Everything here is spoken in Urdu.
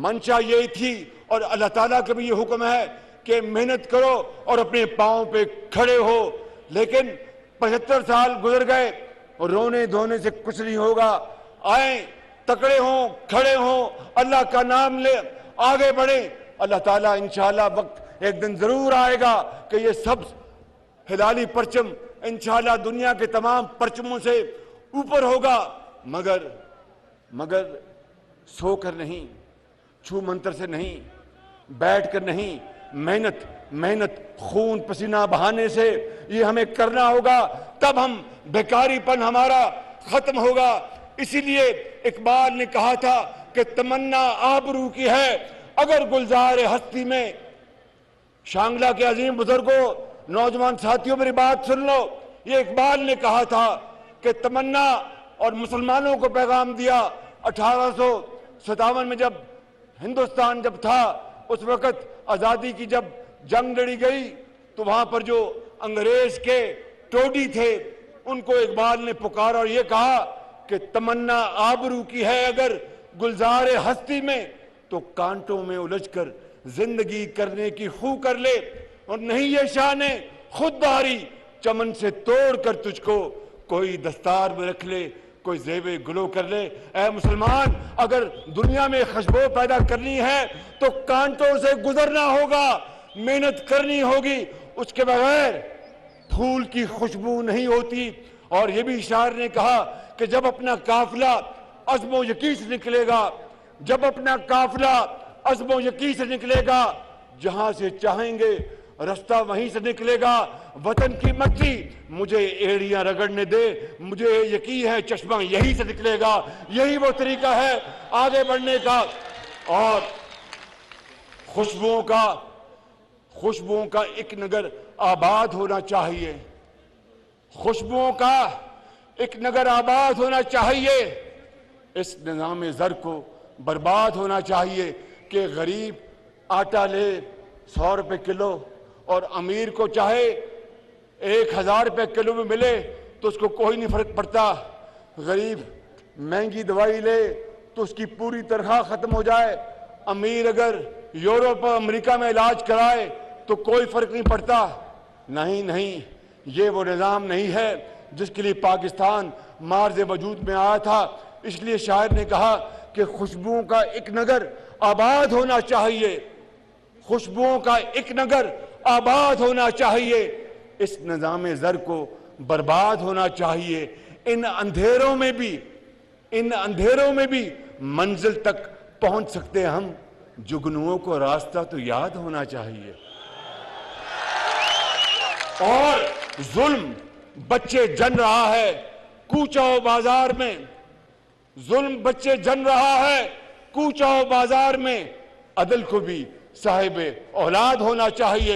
منشا یہی تھی اور اللہ تعالیٰ کا بھی یہ حکم ہے کہ محنت کرو اور اپنے پاؤں پہ کھڑے ہو. لیکن 75 سال گزر گئے اور رونے دھونے سے کچھ نہیں ہوگا. آئیں تکڑے ہوں, کھڑے ہوں, اللہ کا نام لے, آگے بڑھیں. اللہ تعالیٰ انشاءاللہ وقت ایک دن ضرور آئے گا کہ یہ سب ہلالی پرچم انشاءاللہ دنیا کے تمام پرچموں سے اوپر ہوگا. مگر سو کر نہیں, چھو منتر سے نہیں, بیٹھ کر نہیں, محنت خون پسینہ بہانے سے یہ ہمیں کرنا ہوگا. تب ہم بیکاری پن ہمارا ختم ہوگا. اسی لیے اقبال نے کہا تھا کہ تمنا آبرو کی ہے اگر گلزار ہستی میں. شانگلہ کے عظیم بزرگوں, نوجوان ساتھیوں میری بات سن لو. یہ اقبال نے کہا تھا کہ تمنا اور مسلمانوں کو پیغام دیا 1857 میں جب ہندوستان جب تھا, اس وقت آزادی کی جب جنگ لڑی گئی تو وہاں پر جو انگریز کے ٹوڈی تھے ان کو اقبال نے پکارا اور یہ کہا کہ تمنا آبرو کی ہے اگر گلزار ہستی میں, تو کانٹوں میں الجھ کر زندگی کرنے کی خو کر لے. اور نہیں یہ شان خود داری چمن سے توڑ کر تجھ کو کوئی دستار میں رکھ لے, کوئی زیب گلو کر لے. اے مسلمان, اگر دنیا میں خوشبو پیدا کرنی ہے تو کانٹوں سے گزرنا ہوگا, محنت کرنی ہوگی. اس کے بغیر پھول کی خوشبو نہیں ہوتی. اور یہ بھی شاعر نے کہا کہ جب اپنا قافلہ عزم و یقین سے نکلے گا, جب اپنا قافلہ عزم و یقین سے نکلے گا, جہاں سے چاہیں گے رستہ وہیں سے نکلے گا. وطن کی مٹی مجھے ایڑیاں رگڑنے دے, مجھے یقین ہے چشمہ یہیں سے نکلے گا. یہی وہ طریقہ ہے آگے بڑھنے کا. اور خوشبوؤں کا ایک نگر آباد ہونا چاہیے, خوشبوؤں کا ایک نگر آباد ہونا چاہیے. اس نظام زر کو برباد ہونا چاہیے کہ غریب آٹا لے 100 روپے کلو اور امیر کو چاہے 1000 روپے کلو میں ملے تو اس کو کوئی نہیں فرق پڑتا. غریب مہنگی دوائی لے تو اس کی پوری تنخواہ ختم ہو جائے, امیر اگر یورپ اور امریکہ میں علاج کرائے تو کوئی فرق نہیں پڑتا. نہیں, یہ وہ نظام نہیں ہے جس کے لیے پاکستان مارز وجود میں آیا تھا. اس لیے شاعر نے کہا کہ خوشبوؤں کا ایک نگر آباد ہونا چاہیے, خوشبوؤں کا ایک نگر آباد ہونا چاہیے. اس نظام زر کو برباد ہونا چاہیے. ان اندھیروں میں بھی منزل تک پہنچ سکتے ہم, جگنوؤں کو راستہ تو یاد ہونا چاہیے. اور ظلم بچے جن رہا ہے کوچہ و بازار میں, ظلم بچے جن رہا ہے کوچہ و بازار میں. عدل کو بھی صاحب اولاد ہونا چاہیے.